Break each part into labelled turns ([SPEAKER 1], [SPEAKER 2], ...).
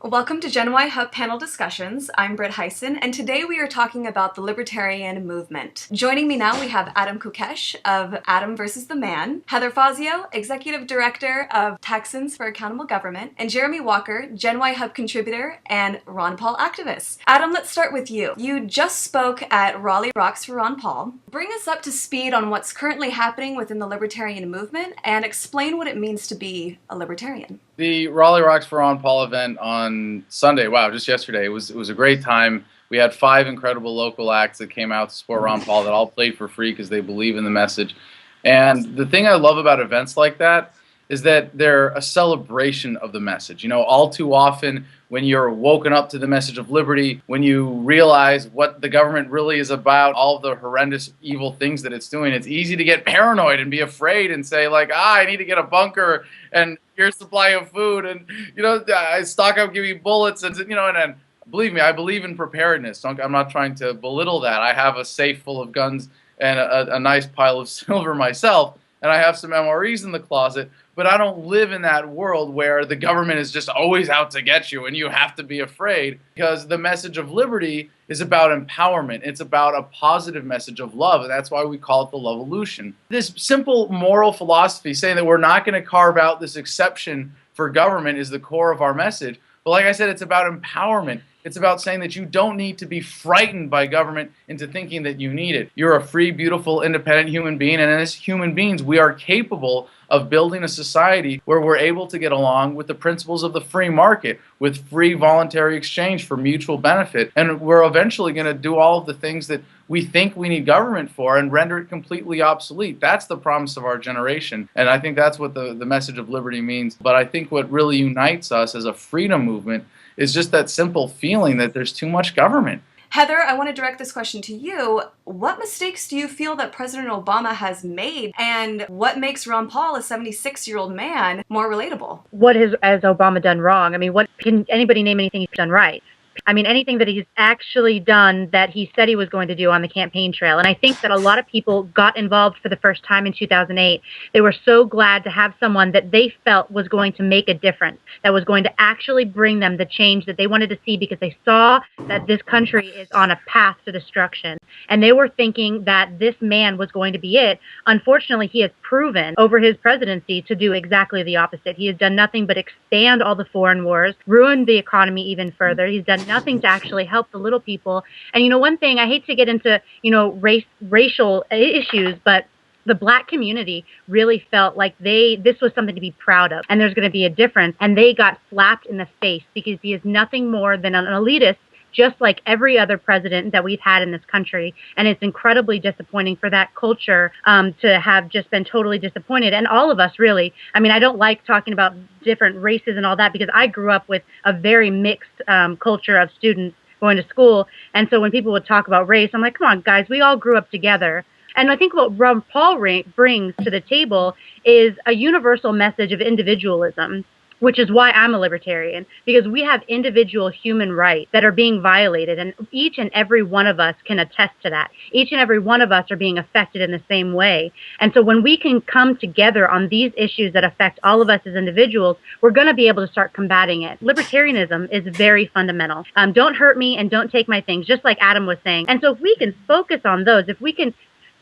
[SPEAKER 1] Welcome to Gen Y Hub Panel Discussions. I'm Britt Hyson, and today we are talking about the libertarian movement. Joining me now, we have Adam Kokesh of Adam versus the Man, Heather Fazio, Executive Director of Texans for Accountable Government, and Jeremy Walker, Gen Y Hub contributor and Ron Paul activist. Adam, let's start with you. You just spoke at Raleigh Rocks for Ron Paul. Bring us up to speed on what's currently happening within the libertarian movement and explain what it means to be a libertarian.
[SPEAKER 2] The Raleigh Rocks for Ron Paul event on Sunday, wow, just yesterday, it was a great time. We had 5 incredible local acts that came out to support Ron Paul that all played for free because they believe in the message. And the thing I love about events like that is that they're a celebration of the message. You know, all too often when you're woken up to the message of liberty, when you realize what the government really is about, all of the horrendous evil things that it's doing, it's easy to get paranoid and be afraid and say like, I need to get a bunker and here's supply of food and, you know, I stock up, give you bullets and, you know, and believe me, I believe in preparedness. I'm not trying to belittle that. I have a safe full of guns and a nice pile of silver myself, and I have some MREs in the closet, but I don't live in that world where the government is just always out to get you and you have to be afraid, because the message of liberty is about empowerment. It's about a positive message of love, and that's why we call it the Lovolution. This simple moral philosophy saying that we're not going to carve out this exception for government is the core of our message. But like I said, it's about empowerment. It's about saying that you don't need to be frightened by government into thinking that you need it. You're a free, beautiful, independent human being, and as human beings, we are capable of building a society where we're able to get along with the principles of the free market, with free voluntary exchange for mutual benefit, and we're eventually going to do all of the things that we think we need government for and render it completely obsolete. That's the promise of our generation, and I think that's what the message of liberty means. But I think what really unites us as a freedom movement is just that simple feeling that there's too much government.
[SPEAKER 1] Heather, I want to direct this question to you. What mistakes do you feel that President Obama has made, and what makes Ron Paul, a 76-year-old man, more relatable?
[SPEAKER 3] What has Obama done wrong? I mean, what can anybody name anything he's done right? I mean, anything that he's actually done that he said he was going to do on the campaign trail. And I think that a lot of people got involved for the first time in 2008. They were so glad to have someone that they felt was going to make a difference, that was going to actually bring them the change that they wanted to see, because they saw that this country is on a path to destruction. And they were thinking that this man was going to be it. Unfortunately, he has proven over his presidency to do exactly the opposite. He has done nothing but expand all the foreign wars, ruin the economy even further. He's done nothing to actually help the little people. And, you know, one thing, I hate to get into, you know, racial issues, but the Black community really felt like this was something to be proud of, and there's going to be a difference. And they got slapped in the face because he is nothing more than an elitist, just like every other president that we've had in this country. And it's incredibly disappointing for that culture to have just been totally disappointed. And all of us, really. I mean, I don't like talking about different races and all that, because I grew up with a very mixed culture of students going to school. And so when people would talk about race, I'm like, come on, guys, we all grew up together. And I think what Ron Paul brings to the table is a universal message of individualism, which is why I'm a libertarian, because we have individual human rights that are being violated, and each and every one of us can attest to that. Each and every one of us are being affected in the same way. And so when we can come together on these issues that affect all of us as individuals, we're going to be able to start combating it. Libertarianism is very fundamental. Don't hurt me and don't take my things, just like Adam was saying. And so if we can focus on those, if we can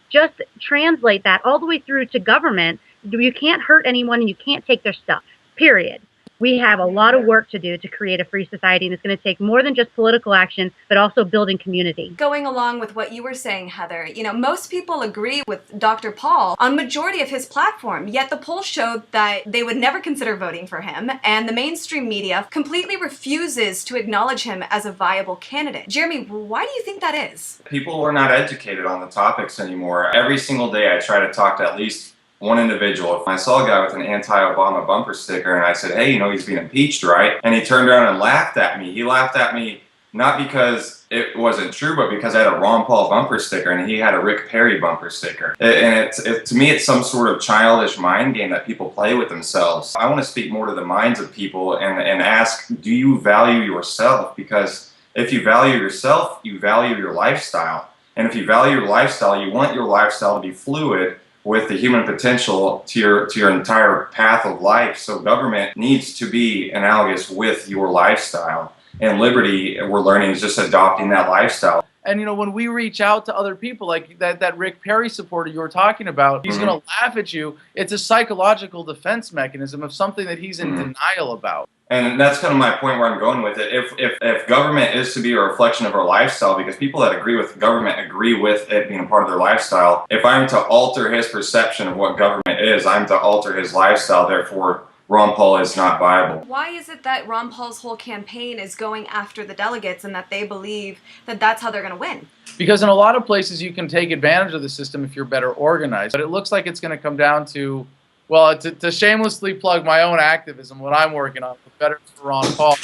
[SPEAKER 3] just translate that all the way through to government, you can't hurt anyone and you can't take their stuff, period. We have a lot of work to do to create a free society, and it's going to take more than just political action, but also building community.
[SPEAKER 1] Going along with what you were saying, Heather, you know, most people agree with Dr. Paul on majority of his platform, yet the polls showed that they would never consider voting for him, and the mainstream media completely refuses to acknowledge him as a viable candidate. Jeremy, why do you think that is?
[SPEAKER 4] People are not educated on the topics anymore. Every single day I try to talk to at least one individual. I saw a guy with an anti-Obama bumper sticker, and I said, hey, you know, he's being impeached, right? And he turned around and laughed at me. He laughed at me not because it wasn't true, but because I had a Ron Paul bumper sticker and he had a Rick Perry bumper sticker. And to me, it's some sort of childish mind game that people play with themselves. I want to speak more to the minds of people and ask, do you value yourself? Because if you value yourself, you value your lifestyle. And if you value your lifestyle, you want your lifestyle to be fluid, with the human potential to your entire path of life. So government needs to be analogous with your lifestyle. And liberty, we're learning, is just adopting that lifestyle.
[SPEAKER 2] And, you know, when we reach out to other people, like that Rick Perry supporter you were talking about, he's going to laugh at you. It's a psychological defense mechanism of something that he's in denial about.
[SPEAKER 4] And that's kind of my point where I'm going with it. If government is to be a reflection of our lifestyle, because people that agree with government agree with it being a part of their lifestyle, if I'm to alter his perception of what government is, I'm to alter his lifestyle. Therefore, Ron Paul is not viable.
[SPEAKER 1] Why is it that Ron Paul's whole campaign is going after the delegates and that they believe that that's how they're going to win?
[SPEAKER 2] Because in a lot of places you can take advantage of the system if you're better organized. But it looks like it's going to come down to, well, to shamelessly plug my own activism, what I'm working on, for Better for Ron Paul,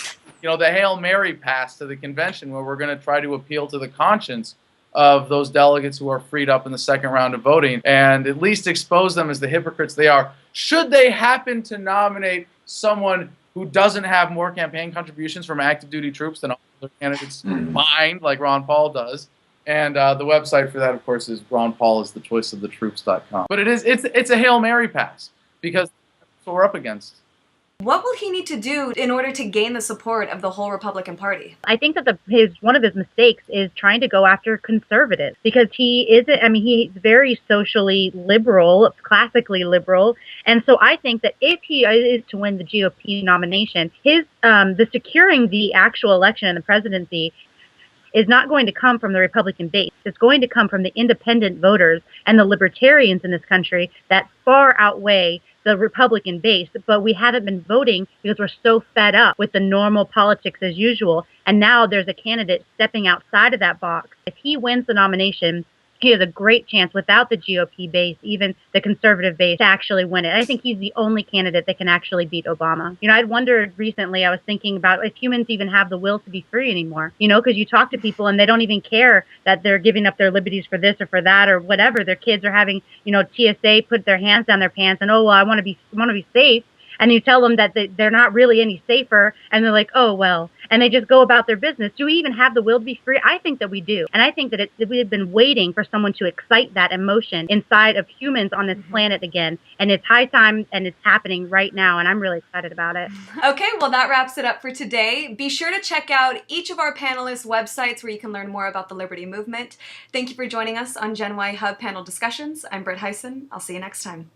[SPEAKER 2] you know, the Hail Mary pass to the convention where we're going to try to appeal to the conscience of those delegates who are freed up in the second round of voting and at least expose them as the hypocrites they are. Should they happen to nominate someone who doesn't have more campaign contributions from active duty troops than all other candidates combined, like Ron Paul does. And the website for that, of course, is ronpaulisthechoiceofthetroops.com. But it's a Hail Mary pass because that's what we're up against.
[SPEAKER 1] What will he need to do in order to gain the support of the whole Republican Party?
[SPEAKER 3] I think that one of his mistakes is trying to go after conservatives, because he's very socially liberal, classically liberal. And so I think that if he is to win the GOP nomination, the securing the actual election and the presidency is not going to come from the Republican base. It's going to come from the independent voters and the libertarians in this country that far outweigh the Republican base. But we haven't been voting because we're so fed up with the normal politics as usual. And now there's a candidate stepping outside of that box. If he wins the nomination, he has a great chance without the GOP base, even the conservative base, to actually win it. I think he's the only candidate that can actually beat Obama. You know, I'd wondered recently, I was thinking about if humans even have the will to be free anymore, you know, because you talk to people and they don't even care that they're giving up their liberties for this or for that or whatever. Their kids are having, you know, TSA put their hands down their pants and, oh, well, I want to be safe. And you tell them that they're not really any safer, and they're like, oh, well, and they just go about their business. Do we even have the will to be free? I think that we do. And I think that we've been waiting for someone to excite that emotion inside of humans on this planet again. And it's high time, and it's happening right now, and I'm really excited about it.
[SPEAKER 1] Okay, well, that wraps it up for today. Be sure to check out each of our panelists' websites where you can learn more about the Liberty Movement. Thank you for joining us on Gen Y Hub Panel Discussions. I'm Britt Hyson. I'll see you next time.